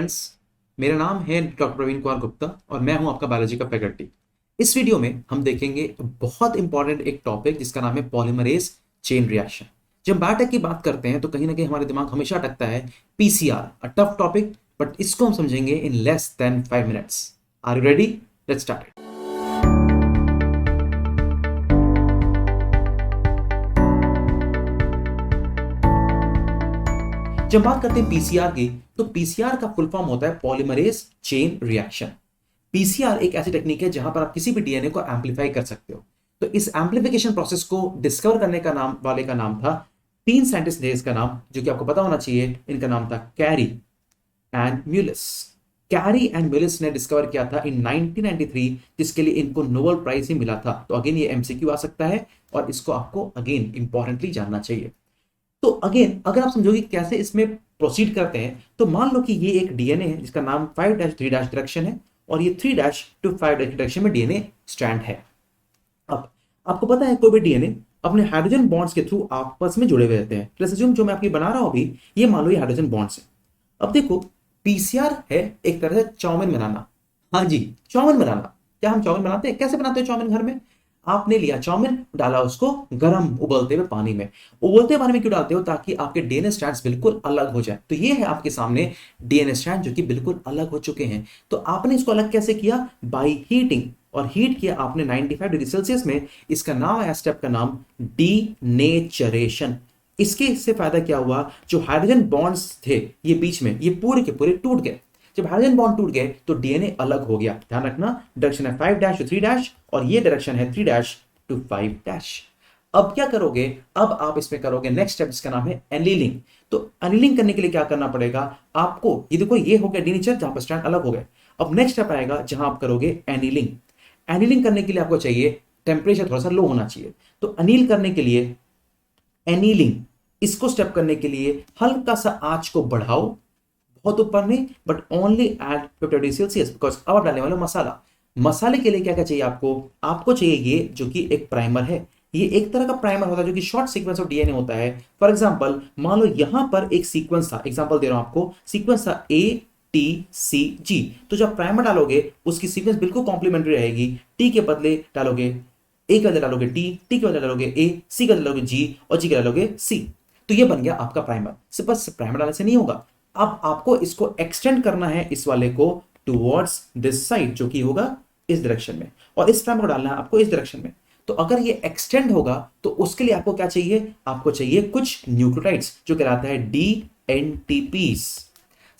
Friends, मेरा नाम है डॉक्टर प्रवीण कुमार गुप्ता और मैं हूं आपका बायोलॉजी का फैकल्टी। इस वीडियो में हम देखेंगे बहुत इंपॉर्टेंट एक टॉपिक जिसका नाम है पॉलीमरेज चेन रिएक्शन। जब बायोटेक की बात करते हैं तो कहीं ना कहीं हमारे दिमाग हमेशा अटकता है PCR, a tough topic, but इसको हम समझेंगे in less than 5 minutes. Are you ready? Let's start. जब बात करते हैं पीसीआर की, तो पीसीआर का फुल फॉर्म होता है पॉलीमरेज चेन रिएक्शन। पीसीआर एक ऐसी टेक्निक है जहां पर आप किसी भी डीएनए को एम्पलीफाई कर सकते हो। तो इस एम्पलीफिकेशन प्रोसेस को डिस्कवर करने का नाम वाले का नाम था, 3 साइंटिस्ट थे इसका नाम, जो कि आपको पता होना चाहिए। इनका नाम था carry and Mullis. Carry and Mullis ने डिस्कवर किया था इन 1993, जिसके लिए इनको नोबेल प्राइज ही मिला था। तो अगेन ये एमसीक्यू आ सकता है और इसको आपको अगेन इंपॉर्टेंटली जानना चाहिए। तो अगेन अगर आप समझोगे कैसे इसमें प्रोसीड करते हैं, तो मान लो कि ये एक डीएनए है जिसका नाम 5-3' डायरेक्शन है और ये 3-5 डायरेक्शन में डीएनए स्ट्रैंड है। अब आपको पता है कोई भी डीएनए अपने हाइड्रोजन बॉन्ड्स के थ्रू आपस में जुड़े हुए रहते हैं। लेट्स अज्यूम जो मैं आपकी बना रहा हूं अभी, ये मान लो ये हाइड्रोजन बॉन्ड्स है। अब देखो, पीसीआर है एक तरह से चाउमीन बनाना। हाँ जी, चाउमीन बनाना। क्या हम चाउमीन बनाते हैं? कैसे बनाते हैं चाउमीन घर में? आपने लिया चाउमीन, डाला उसको गरम उबलते हुए पानी में। उबलते पानी में क्यों डालते हो? ताकि आपके डीएनए स्ट्रैंड्स बिल्कुल अलग हो जाए। तो ये है आपके सामने डीएनए स्ट्रैंड जो कि बिल्कुल अलग हो चुके हैं। तो आपने इसको अलग कैसे किया? By heating. और हीट किया आपने 95 डिग्री सेल्सियस में। इसका नाम है, स्टेप का नाम, डीनेचरेशन। इससे फायदा क्या हुआ? जो हाइड्रोजन बॉन्ड्स थे ये बीच में, ये पूरे के पूरे टूट गए। जब हाइड्रोजन बॉन्ड टूट गए तो डीएनए अलग हो गया। ध्यान रखना, डायरेक्शन है 5-3' और ये डायरेक्शन है 3-5। अब क्या करोगे? अब आप इसमें करोगे नेक्स्ट स्टेप जिसका नाम है एनीलिंग। तो एनीलिंग करने के लिए क्या करना पड़ेगा आपको? ये देखो, ये हो गया डीनेचर, जहां पर स्ट्रैंड अलग हो गए। अब नेक्स्ट स्टेप आएगा जहां आप करोगे एनीलिंग। एनीलिंग करने के लिए आपको चाहिए टेम्परेचर थोड़ा सा लो होना चाहिए। तो अनील करने के लिए, एनीलिंग, इसको स्टेप करने के लिए हल्का सा आंच को बढ़ाओ, बहुत ऊपर नहीं, but only at 50 Celsius, because अब आप डालने वाले मसाला। मसाले के लिए क्या क्या चाहिए आपको? आपको चाहिए ये जो कि एक प्राइमर है। ये एक तरह का प्राइमर होता है जो कि शॉर्ट सीक्वेंस ऑफ डीएनए होता है। फॉर एग्जांपल, मान लो यहां पर एक सीक्वेंस था, एग्जांपल दे रहा हूं आपको, सीक्वेंस था ATCG। तो जब प्राइमर डालोगे उसकी सीक्वेंस बिल्कुल कॉम्प्लीमेंट्री रहेगी। टी के बदले डालोगे ए, के बदले डालोगे टी, टी के बदले डालोगे ए, सी के बदले डालोगे जी और जी के बदले डालोगे सी। तो ये बन गया आपका प्राइमर। सिर्फ बस प्राइमर डालने से नहीं होगा, अब आपको इसको एक्सटेंड करना है, इस वाले को टुवर्ड्स दिस साइड, जो कि होगा इस डायरेक्शन में, और इस प्राइमर को डालना है आपको इस डायरेक्शन में। तो अगर ये एक्सटेंड होगा तो उसके लिए आपको क्या चाहिए? आपको चाहिए कुछ न्यूक्लियोटाइड्स जो कहलाता है DNTPs।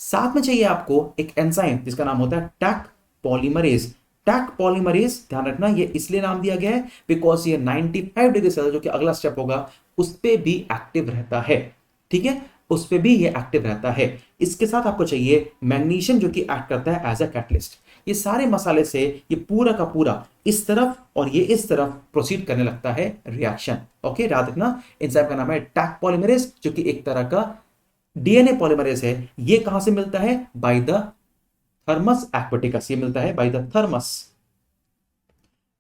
साथ में चाहिए आपको एक एंजाइम जिसका नाम होता है टैक पॉलीमरेज। टैक पॉलीमरेज, ध्यान रखना, ये इसलिए नाम दिया गया है बिकॉज ये 95 डिग्री सेल्सियस, जो कि अगला स्टेप होगा, उस पे भी एक्टिव रहता है। ठीक है, उस पे भी ये एक्टिव रहता है। इसके साथ आपको चाहिए मैग्नीशियम जो कि एक्ट करता है एज अ कैटलिस्ट। ये सारे मसाले से ये पूरा का पूरा इस तरफ और ये इस तरफ प्रोसीड करने लगता है रिएक्शन। ओके, याद रखना, एंजाइम का नाम है टैक पॉलीमरेज, जो कि एक तरह का डीएनए पॉलीमरेज है। ये कहां से मिलता है? By the thermos aquaticus. ये मिलता है by the thermos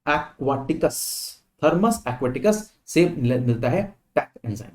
aquaticus. Thermos aquaticus से मिलता है टैक एंजाइम।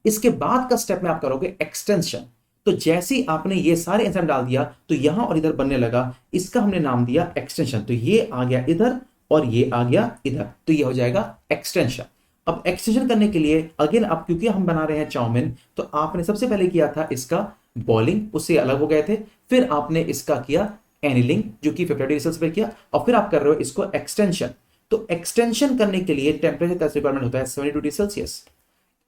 इसके बाद का स्टेप में आप करोगे एक्सटेंशन। तो जैसे ही आपने ये सारे एंजाइम डाल दिया तो यहां और इधर बनने लगा, इसका हमने नाम दिया एक्सटेंशन। तो ये आ गया इधर और ये आ गया इधर, तो ये हो जाएगा एक्सटेंशन। अब एक्सटेंशन करने के लिए अगेन, अब क्योंकि हम बना रहे हैं चाउमीन, तो आपने सबसे पहले किया था इसका बॉइलिंग, उससे अलग हो गए थे। फिर आपने इसका किया एनिलिंग, जो कि 50 डिग्री सेल्सियस पे किया, और फिर आप कर रहे हो इसको एक्सटेंशन। तो एक्सटेंशन करने के लिए टेम्परेचर का रिक्वायरमेंट होता है 72 डिग्री सेल्सियस,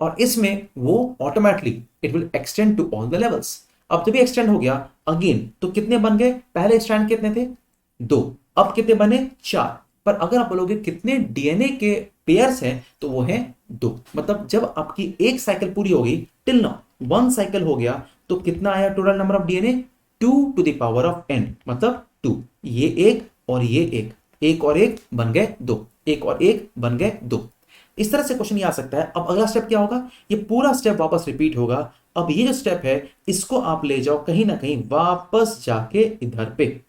और इसमें वो automatically it will extend to all the levels. अब जब भी एक्सटेंड हो गया अगेन, तो कितने बन गए? पहले स्ट्रैंड कितने थे? 2। अब कितने बने? 4। पर अगर आप बोलोगे कितने डीएनए के पेयर्स हैं, तो वो है 2। मतलब जब आपकी एक साइकिल पूरी हो गई, टिल नाउ 1 साइकिल हो गया, तो कितना आया total number of DNA? 2 to the power of n, मतलब 2। ये एक और ये एक, एक और एक बन गए 2, एक और एक बन गए 2। इस तरह से क्वेश्चन ये आ सकता है। अब अगला स्टेप क्या होगा? ये पूरा स्टेप वापस रिपीट होगा। अब ये जो स्टेप है इसको आप ले जाओ कहीं ना कहीं वापस जाके इधर पे,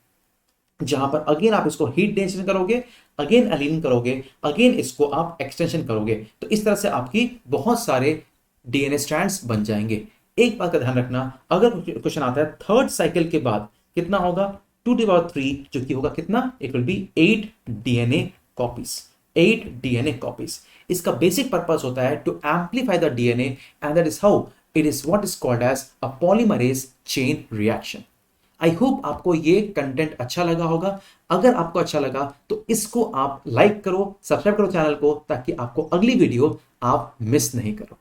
जहां पर अगेन आप इसको हीट डेंसिटी करोगे, अगेन अलीन करोगे, अगेन इसको आप एक्सटेंशन करोगे। तो इस तरह से आपकी बहुत सारे डीएनए स्ट्रैंड्स बन जाएंगे। एक बात का ध्यान रखना, अगर क्वेश्चन आता है थर्ड साइकिल के बाद कितना होगा 2^3, जो कि होगा कितना, it will be 8 DNA copies, 8 DNA copies. इसका बेसिक पर्पस होता है to amplify the DNA, and that is how it is what is called as a polymerase chain reaction. I hope आपको ये कंटेंट अच्छा लगा होगा। अगर आपको अच्छा लगा तो इसको आप लाइक करो, सब्सक्राइब करो चैनल को, ताकि आपको अगली वीडियो आप मिस नहीं करो।